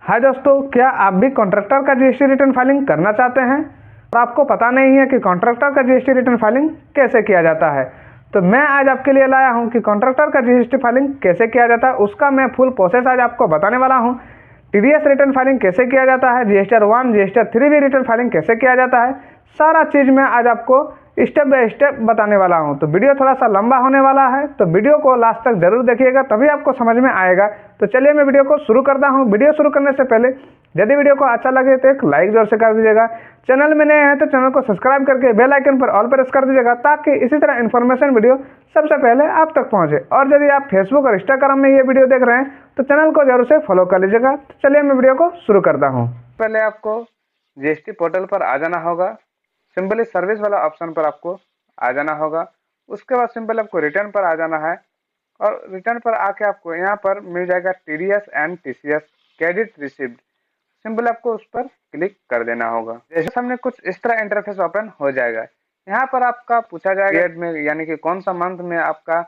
हाय दोस्तों, क्या आप भी कॉन्ट्रैक्टर का जीएसटी रिटर्न फाइलिंग करना चाहते हैं और आपको पता नहीं है कि कॉन्ट्रैक्टर का जीएसटी रिटर्न फाइलिंग कैसे किया जाता है? तो मैं आज आपके लिए लाया हूं कि कॉन्ट्रैक्टर का जीएसटी फाइलिंग कैसे किया जाता है, उसका मैं फुल प्रोसेस आज आपको बताने वाला हूं। टीडीएस रिटर्न फाइलिंग कैसे किया जाता है, जीएसटी 1 जीएसटी 3 भी रिटर्न फाइलिंग कैसे किया जाता है, सारा चीज़ मैं आज आपको स्टेप बाय स्टेप बताने वाला हूं। तो वीडियो थोड़ा सा लंबा होने वाला है, तो वीडियो को लास्ट तक जरूर देखिएगा, तभी आपको समझ में आएगा। तो चलिए मैं वीडियो को शुरू करता हूं। वीडियो शुरू करने से पहले यदि वीडियो को अच्छा लगे तो एक लाइक जोर से कर दीजिएगा। चैनल में नए हैं तो चैनल को सब्सक्राइब करके बेल आइकन पर ऑल प्रेस कर दीजिएगा, ताकि इसी तरह इन्फॉर्मेशन वीडियो सबसे पहले आप तक पहुंचे। और यदि आप फेसबुक और इंस्टाग्राम में ये वीडियो देख रहे हैं तो चैनल को जरूर से फॉलो कर लीजिएगा। तो चलिए मैं वीडियो को शुरू करता हूँ। पहले आपको जीएसटी पोर्टल पर आ जाना होगा। सिंपली सर्विस वाला ऑप्शन पर आपको आ जाना होगा। उसके बाद सिंपल आपको रिटर्न पर आ जाना है और रिटर्न पर आके आपको यहाँ पर मिल जाएगा TDS and TCS credit received. Simple आपको उस पर क्लिक कर देना होगा। जैसे सामने कुछ इस तरह इंटरफेस ओपन हो जाएगा। यहाँ पर आपका पूछा जाएगा में यानी कि कौन सा मंथ में आपका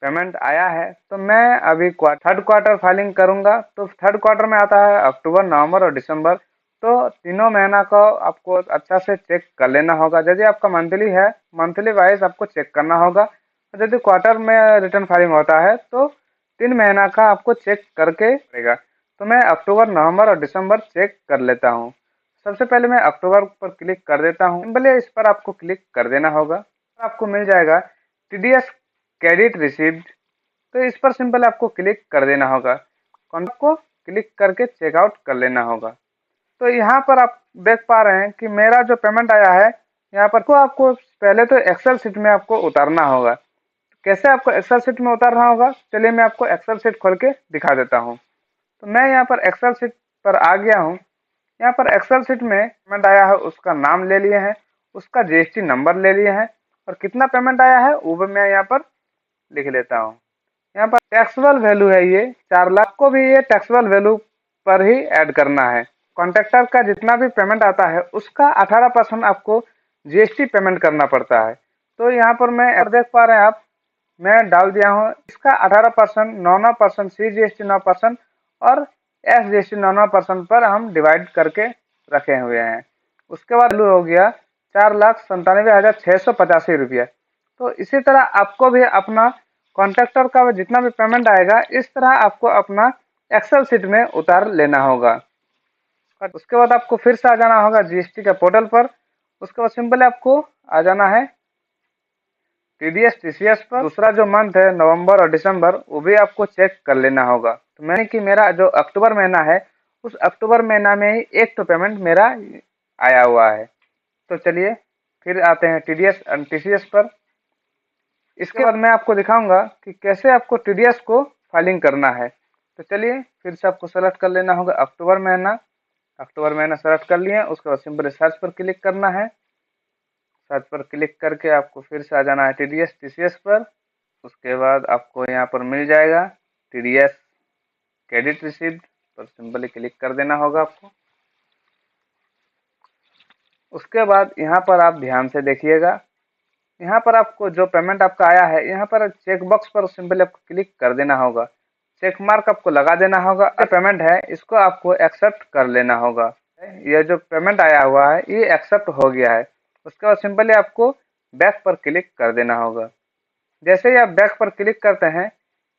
पेमेंट आया है। तो मैं अभी थर्ड क्वार्टर फाइलिंग करूंगा। तो थर्ड क्वार्टर में आता है अक्टूबर, नवंबर और दिसंबर। तो तीनों महीना को आपको अच्छा से चेक कर लेना होगा। यदि आपका मंथली है, मंथली वाइज आपको चेक करना होगा। यदि क्वार्टर में रिटर्न फाइलिंग होता है तो 3 महीना का आपको चेक करके पड़ेगा। तो मैं अक्टूबर, नवंबर और दिसंबर चेक कर लेता हूँ। सबसे पहले मैं अक्टूबर पर क्लिक कर देता हूँ। सिंपली इस पर आपको क्लिक कर देना होगा। आपको मिल जाएगा टीडीएस क्रेडिट रिसीव्ड। तो इस पर सिंपल आपको क्लिक कर देना होगा। कॉन्टैक्ट को क्लिक करके चेकआउट कर लेना होगा। तो यहाँ पर आप देख पा रहे हैं कि मेरा जो पेमेंट आया है, यहाँ पर को आपको पहले तो एक्सेल शीट में आपको उतारना होगा। कैसे आपको एक्सेल शीट में उतारना होगा, चलिए मैं आपको एक्सेल शीट खोल के दिखा देता हूँ। तो मैं यहाँ पर एक्सेल शीट पर आ गया हूँ। यहाँ पर एक्सेल शीट में पेमेंट आया है, उसका नाम ले लिए हैं, उसका जीएसटी नंबर ले लिए हैं और कितना पेमेंट आया है वो भी मैं यहाँ पर लिख लेता हूँ। यहाँ पर टैक्सेबल वैल्यू है ये 4 लाख को भी ये टैक्सेबल वैल्यू पर ही ऐड करना है। कॉन्ट्रैक्टर का जितना भी पेमेंट आता है उसका 18% आपको जीएसटी पेमेंट करना पड़ता है। तो यहाँ पर मैं देख पा रहे हैं आप, मैं डाल दिया हूँ इसका 18%, 9% सी जीएसटी 9% और एस जीएसटी 9% पर हम डिवाइड करके रखे हुए हैं। उसके बाद वैल्यू हो गया 4,97,685 रुपया। तो इसी तरह आपको भी अपना कॉन्ट्रैक्टर का जितना भी पेमेंट आएगा, इस तरह आपको अपना एक्सेल शीट में उतार लेना होगा। उसके बाद आपको फिर से आ जाना होगा जीएसटी के पोर्टल पर। उसके बाद सिंपल आपको आ जाना है टीडीएस टीसीएस पर। दूसरा जो मंथ है नवंबर और दिसंबर, वो भी आपको चेक कर लेना होगा। तो मैंने कि मेरा जो अक्टूबर महीना है, उस अक्टूबर महीना में ही एक तो पेमेंट मेरा आया हुआ है। तो चलिए फिर आते हैं टीडीएस एंड टीसीएस पर। इसके बाद मैं आपको दिखाऊंगा कि कैसे आपको टीडीएस को फाइलिंग करना है। तो चलिए फिर से आपको सेलेक्ट कर लेना होगा अक्टूबर महीना। अक्टूबर महीना सेलेक्ट कर लिए। उसके बाद सिंपल सर्च पर क्लिक करना है। सर्च पर क्लिक करके आपको फिर से आ जाना है टीडीएस टीसीएस पर। उसके बाद आपको यहाँ पर मिल जाएगा टीडीएस क्रेडिट रिसीव्ड पर सिंपली क्लिक कर देना होगा आपको। उसके बाद यहाँ पर आप ध्यान से देखिएगा, यहाँ पर आपको जो पेमेंट आपका आया है, यहाँ पर चेक बॉक्स पर सिंपली आपको क्लिक कर देना होगा। चेक मार्क आपको लगा देना होगा। जो पेमेंट है इसको आपको एक्सेप्ट कर लेना होगा। यह जो पेमेंट आया हुआ है ये एक्सेप्ट हो गया है। उसके बाद सिंपली आपको बैक पर क्लिक कर देना होगा। जैसे ही आप बैक पर क्लिक करते हैं,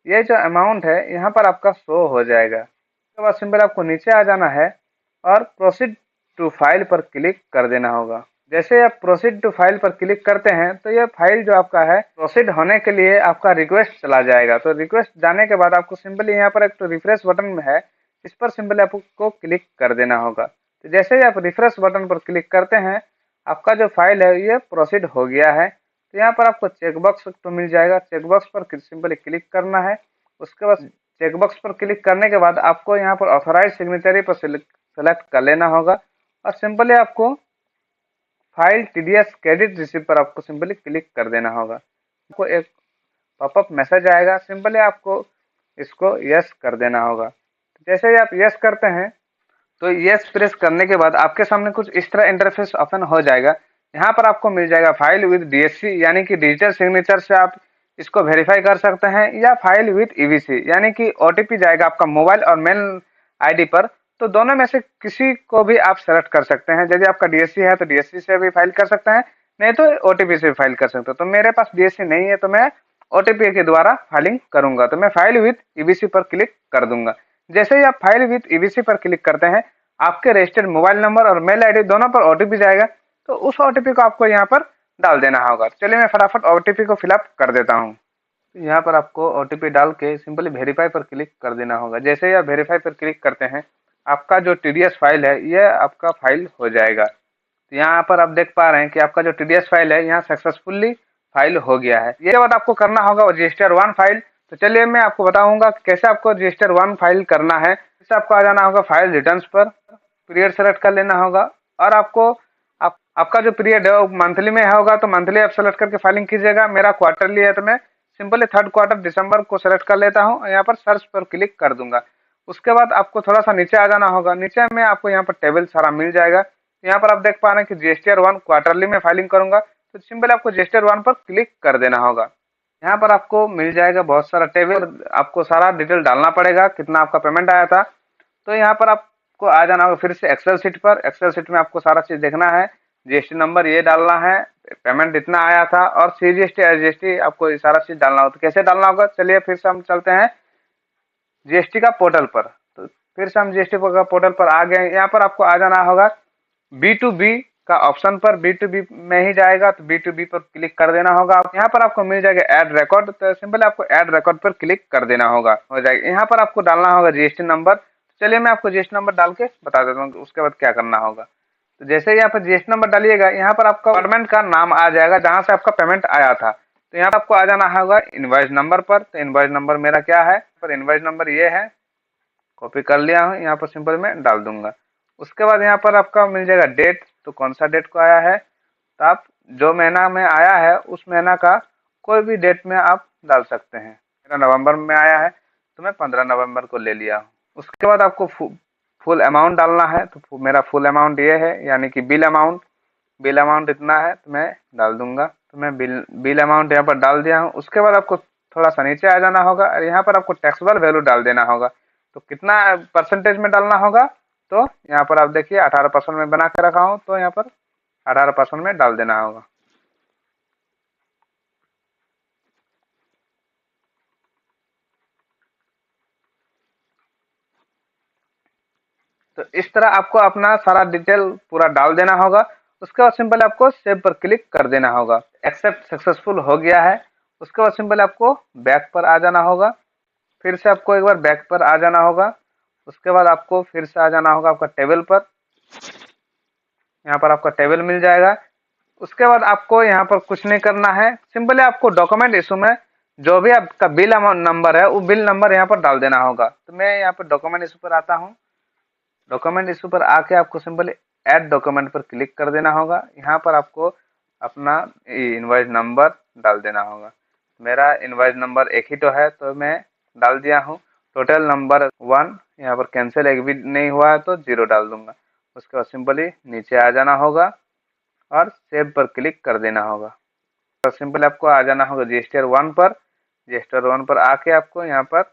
ये जो अमाउंट है यहाँ पर आपका शो हो जाएगा। उसके बाद सिंपल आपको नीचे आ जाना है और प्रोसीड टू फाइल पर क्लिक कर देना होगा। जैसे आप प्रोसीड टू फाइल पर क्लिक करते हैं तो ये फाइल जो आपका है प्रोसीड होने के लिए आपका रिक्वेस्ट चला जाएगा। तो रिक्वेस्ट जाने के बाद आपको सिंपली यहाँ पर एक तो रिफ्रेश बटन है, इस पर सिंपली आपको क्लिक कर देना होगा। तो जैसे ही आप रिफ्रेश बटन पर क्लिक करते हैं, आपका जो फाइल है ये प्रोसीड हो गया है। तो यहाँ पर आपको चेकबॉक्स तो मिल जाएगा, चेकबॉक्स पर सिंपली क्लिक करना है। उसके बाद चेकबॉक्स पर क्लिक करने के बाद आपको यहाँ पर ऑथराइज सिग्नेचरी पर सेलेक्ट कर लेना होगा और सिंपली आपको फाइल टीडीएस क्रेडिट रिसीव पर आपको सिंपली क्लिक कर देना होगा। आपको एक पॉपअप मैसेज आएगा, सिंपली आपको इसको यस कर देना होगा। जैसे ही आप यस करते हैं तो यस प्रेस करने के बाद आपके सामने कुछ इस तरह इंटरफेस ओपन हो जाएगा। यहाँ पर आपको मिल जाएगा फाइल विद डीएससी यानी कि डिजिटल सिग्नेचर से आप इसको वेरीफाई कर सकते हैं, या फाइल विद ईवीसी यानी कि ओटीपी जाएगा आपका मोबाइल और मेल आईडी पर। तो दोनों में से किसी को भी आप सेलेक्ट कर सकते हैं। यदि आपका डीएससी है तो डीएससी से भी फाइल कर सकते हैं, नहीं तो ओटीपी से भी फाइल कर सकते हो। तो मेरे पास डीएससी नहीं है तो मैं ओटीपी के द्वारा फाइलिंग करूंगा। तो मैं फाइल विथ ईबीसी पर क्लिक कर दूंगा। जैसे ही आप फाइल विथ ईबीसी पर क्लिक करते हैं, आपके रजिस्टर्ड मोबाइल नंबर और मेल आईडी दोनों पर ओटीपी जाएगा। तो उस ओटीपी को आपको यहाँ पर डाल देना होगा। चलिए मैं फटाफट ओटीपी को फिलअप कर देता हूँ। यहाँ पर आपको ओटीपी डाल के सिंपली वेरीफाई पर क्लिक कर देना होगा। जैसे ही आप वेरीफाई पर क्लिक करते हैं, आपका जो टीडीएस फाइल है ये आपका फाइल हो जाएगा। तो यहाँ पर आप देख पा रहे हैं कि आपका जो टीडीएस फाइल है यहाँ सक्सेसफुली फाइल हो गया है। ये बात आपको करना होगा रजिस्टर 1 फाइल। तो चलिए मैं आपको बताऊंगा कैसे आपको रजिस्टर 1 फाइल करना है। इससे आपको आ जाना होगा फाइल रिटर्न्स पर, पीरियड सेलेक्ट कर लेना होगा और आपको आपका जो पीरियड है वो मंथली में होगा तो मंथली आप सेलेक्ट करके फाइलिंग कीजिएगा। मेरा क्वार्टरली है तो मैं सिंपली 3rd क्वार्टर दिसंबर को सेलेक्ट कर लेता हूँ। यहाँ पर सर्च पर क्लिक कर दूंगा। उसके बाद आपको थोड़ा सा नीचे आ जाना होगा। नीचे में आपको यहाँ पर टेबल सारा मिल जाएगा। यहाँ पर आप देख पा रहे हैं कि जीएसटीआर 1 क्वार्टरली में फाइलिंग करूंगा, तो सिंपल आपको जीएसटीआर 1 पर क्लिक कर देना होगा। यहाँ पर आपको मिल जाएगा बहुत सारा टेबल, आपको सारा डिटेल डालना पड़ेगा, कितना आपका पेमेंट आया था। तो यहाँ पर आपको आ जाना होगा फिर से एक्सेल शीट पर। एक्सेल शीट में आपको सारा चीज देखना है, जीएसटी नंबर ये डालना है, पेमेंट इतना आया था और सीजीएसटी एसजीएसटी आपको ये सारा चीज डालना होगा। तो कैसे डालना होगा, चलिए फिर से हम चलते हैं जीएसटी का पोर्टल पर। तो फिर से हम जीएसटी का पोर्टल पर आ गए। यहाँ पर आपको आ जाना होगा B2B का ऑप्शन पर, B2B में ही जाएगा तो B2B पर क्लिक कर देना होगा। यहाँ पर आपको मिल जाएगा ऐड रिकॉर्ड, तो सिंपल आपको ऐड रिकॉर्ड पर क्लिक कर देना होगा, हो जाएगा। यहाँ पर आपको डालना होगा जीएसटी नंबर। चलिए मैं आपको जीएसटी नंबर डाल के बता देता हूँ उसके बाद क्या करना होगा। तो जैसे ही यहाँ पर जीएसटी नंबर डालिएगा, यहाँ पर आपका डिपार्टमेंट का नाम आ जाएगा जहाँ से आपका पेमेंट आया था। तो यहाँ पर आपको आ जाना होगा इनवॉइस नंबर पर। तो इनवॉइस नंबर मेरा क्या है, पर इनवॉइस नंबर ये है, कॉपी कर लिया हूँ, यहाँ पर सिंपल मैं डाल दूंगा। उसके बाद यहाँ पर आपका मिल जाएगा डेट, तो कौन सा डेट को आया है, तो आप जो महीना में आया है उस महीना का कोई भी डेट में आप डाल सकते हैं। मेरा नवंबर में आया है तो मैं 15 नवंबर को ले लिया हूँ। उसके बाद आपको फुल अमाउंट डालना है। तो मेरा फुल अमाउंट ये है, यानी कि बिल अमाउंट इतना है तो मैं डाल दूंगा। तो मैं बिल अमाउंट यहाँ पर डाल दिया हूँ। उसके बाद आपको थोड़ा सा नीचे आ जाना होगा और यहाँ पर आपको टैक्सेबल वैल्यू डाल देना होगा। तो कितना परसेंटेज में डालना होगा, तो यहाँ पर आप देखिए 18% में बना के रखा हूँ, तो यहाँ पर 18% में डाल देना होगा। तो इस तरह आपको अपना सारा डिटेल पूरा डाल देना होगा। उसके बाद सिंपल आपको सेव पर क्लिक कर देना होगा। एक्सेप्ट सक्सेसफुल हो गया है। उसके बाद सिंपल आपको बैक पर आ जाना होगा। फिर से आपको एक बार बैक पर आ जाना होगा। उसके बाद आपको फिर से आ जाना होगा आपका टेबल पर। यहाँ पर आपका टेबल मिल जाएगा। उसके बाद आपको यहाँ पर कुछ नहीं करना है, सिंपली आपको डॉक्यूमेंट इशू में जो भी आपका बिल नंबर है वो बिल नंबर यहाँ पर डाल देना होगा। तो मैं यहाँ पर डॉक्यूमेंट इशू पर आता हूँ। डॉक्यूमेंट इशू पर आके आपको सिंपली ऐड डॉक्यूमेंट पर क्लिक कर देना होगा। यहाँ पर आपको अपना इनवॉइस नंबर डाल देना होगा। मेरा इनवॉइस नंबर एक ही तो है तो मैं डाल दिया हूँ। टोटल नंबर 1, यहाँ पर कैंसिल एक भी नहीं हुआ है तो 0 डाल दूंगा। उसके बाद सिंपली नीचे आ जाना होगा और सेव पर क्लिक कर देना होगा। तो सिंपल आपको आ जाना होगा जीएसटीआर 1 पर। जीएसटीआर 1 पर आके आपको यहाँ पर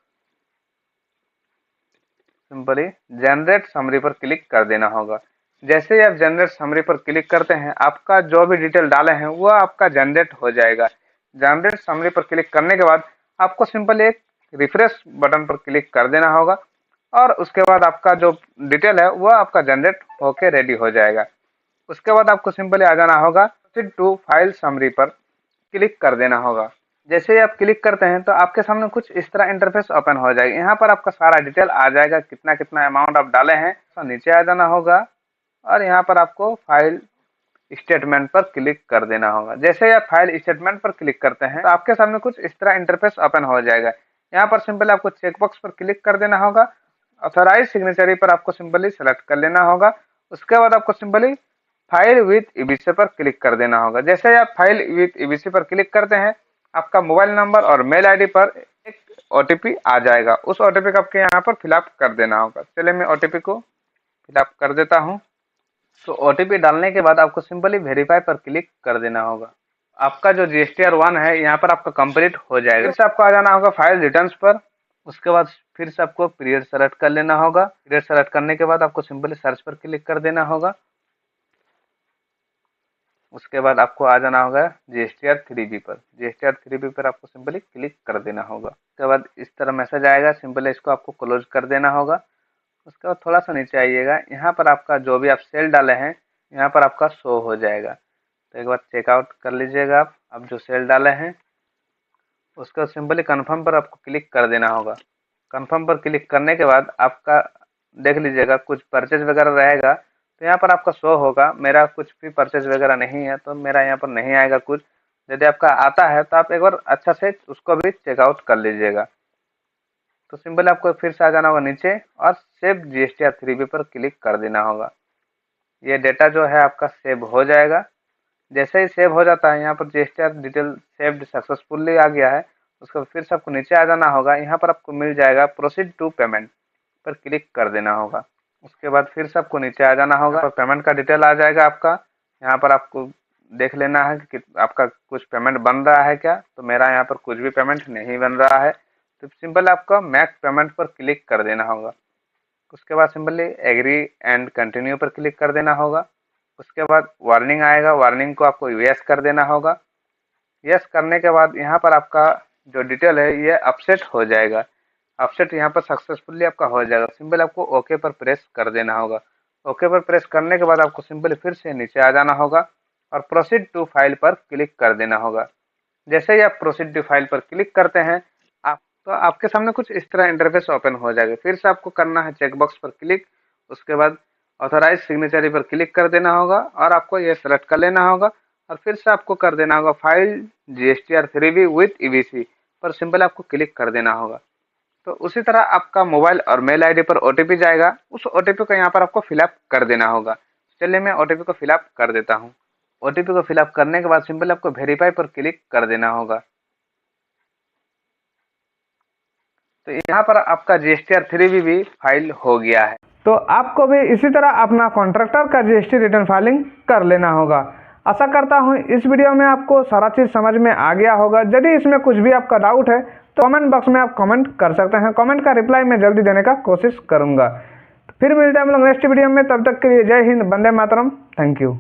सिंपली जनरेट समरी पर क्लिक कर देना होगा। जैसे ही आप जनरेट समरी पर क्लिक करते हैं, आपका जो भी डिटेल डाले हैं वो आपका जनरेट हो जाएगा। जनरेट समरी पर क्लिक करने के बाद आपको सिंपल एक रिफ्रेश बटन पर क्लिक कर देना होगा और उसके बाद आपका जो डिटेल है वो आपका जनरेट होके रेडी हो जाएगा। उसके बाद आपको सिंपली आ जाना होगा टू फाइल समरी पर क्लिक कर देना होगा। जैसे ही आप क्लिक करते हैं तो आपके सामने कुछ इस तरह इंटरफेस ओपन हो जाएगा। यहाँ पर आपका सारा डिटेल आ जाएगा, कितना कितना अमाउंट आप डाले हैं। तो नीचे आ जाना होगा और यहाँ पर आपको फाइल स्टेटमेंट पर क्लिक कर देना होगा। जैसे ही आप फाइल स्टेटमेंट पर क्लिक करते हैं तो आपके सामने कुछ इस तरह इंटरफेस ओपन हो जाएगा। यहाँ पर सिंपल आपको चेकबॉक्स पर क्लिक कर देना होगा। ऑथराइज सिग्नेचरी पर आपको सिंपली सेलेक्ट कर लेना होगा। उसके बाद आपको सिंपली फाइल विथ ईबीसी पर क्लिक कर देना होगा। जैसे ही आप फाइल विथ ईबीसी पर क्लिक करते हैं, आपका मोबाइल नंबर और मेल आईडी पर एक ओटीपी आ जाएगा। उस ओटीपी को आपके यहाँ पर फिलअप कर देना होगा। चलिए मैं ओटीपी को फिलअप कर देता हूँ। तो ओटीपी डालने के बाद आपको सिंपली वेरीफाई पर क्लिक कर देना होगा। आपका जो जीएसटीआर 1 है यहाँ पर आपका कंप्लीट हो जाएगा। फिर से आपको आ जाना होगा फाइल रिटर्न्स पर। उसके बाद फिर से आपको पीरियड सेलेक्ट कर लेना होगा। पीरियड सेलेक्ट करने के बाद आपको सिंपली सर्च पर क्लिक कर देना होगा। उसके बाद आपको आ जाना होगा GSTR 3B पर। GSTR 3B पर आपको सिंपली क्लिक कर देना होगा। उसके बाद इस तरह मैसेज आएगा, सिंपली इसको आपको क्लोज कर देना होगा। उसके बाद थोड़ा सा नीचे आइएगा, यहाँ पर आपका जो भी आप सेल डाले हैं यहाँ पर आपका शो हो जाएगा। तो एक बार चेकआउट कर लीजिएगा आप जो सेल डाले हैं। उसके बाद सिंपली कन्फर्म पर आपको क्लिक कर देना होगा। कन्फर्म पर क्लिक करने के बाद आपका देख लीजिएगा कुछ परचेज वगैरह रहेगा, तो यहाँ पर आपका शो होगा। मेरा कुछ भी परचेज वगैरह नहीं है तो मेरा यहाँ पर नहीं आएगा कुछ। यदि आपका आता है तो आप एक बार अच्छा से उसको भी चेकआउट कर लीजिएगा। तो सिंपल आपको फिर से आ जाना होगा नीचे और सेव GSTR 3B पर क्लिक कर देना होगा। ये डेटा जो है आपका सेव हो जाएगा। जैसे ही सेव हो जाता है, यहाँ पर GSTR डिटेल सेव्ड सक्सेसफुली आ गया है। उसके बाद फिर से आपको नीचे आ जाना होगा, यहाँ पर आपको मिल जाएगा प्रोसीड टू पेमेंट पर क्लिक कर देना होगा। उसके बाद फिर से आपको नीचे आ जाना होगा, पेमेंट का डिटेल आ जाएगा आपका। यहाँ पर आपको देख लेना है कि आपका कुछ पेमेंट बन रहा है क्या। तो मेरा यहाँ पर कुछ भी पेमेंट नहीं बन रहा है, तो सिंपल आपका मैक पेमेंट पर क्लिक कर देना होगा। उसके बाद सिंपली एग्री एंड कंटिन्यू पर क्लिक कर देना होगा। उसके बाद वार्निंग आएगा, वार्निंग को आपको यस कर देना होगा। यस करने के बाद यहाँ पर आपका जो डिटेल है ये अपसेट हो जाएगा। अपसेट यहाँ पर सक्सेसफुली आपका हो जाएगा। सिंपल आपको ओके पर प्रेस कर देना होगा। ओके पर प्रेस करने के बाद आपको सिंपली फिर से नीचे आ जाना होगा और प्रोसीड टू फाइल पर क्लिक कर देना होगा। जैसे ही आप प्रोसीड टू फाइल पर क्लिक करते हैं तो आपके सामने कुछ इस तरह इंटरफेस ओपन हो जाएगा। फिर से आपको करना है चेकबॉक्स पर क्लिक। उसके बाद ऑथराइज सिग्नेचरी पर क्लिक कर देना होगा और आपको ये सेलेक्ट कर लेना होगा और फिर से आपको कर देना होगा file GSTR 3B with EBC पर सिंपल आपको क्लिक कर देना होगा। तो उसी तरह आपका मोबाइल और मेल आईडी पर OTP जाएगा, उस OTP को यहाँ पर आपको फिलअप कर देना होगा। चलिए मैं OTP को फिलअप कर देता हूँ। OTP को फिलअप करने के बाद सिंपल आपको वेरीफाई पर क्लिक कर देना होगा। तो यहाँ पर आपका GSTR 3B भी फाइल हो गया है। तो आपको भी इसी तरह अपना कॉन्ट्रैक्टर का GST रिटर्न फाइलिंग कर लेना होगा। आशा करता हूँ इस वीडियो में आपको सारा चीज़ समझ में आ गया होगा। यदि इसमें कुछ भी आपका डाउट है तो कमेंट बॉक्स में आप कमेंट कर सकते हैं। कमेंट का रिप्लाई मैं जल्दी देने का कोशिश करूँगा। फिर मिलते हैं हम लोग नेक्स्ट वीडियो में। तब तक के लिए जय हिंद, वंदे मातरम, थैंक यू।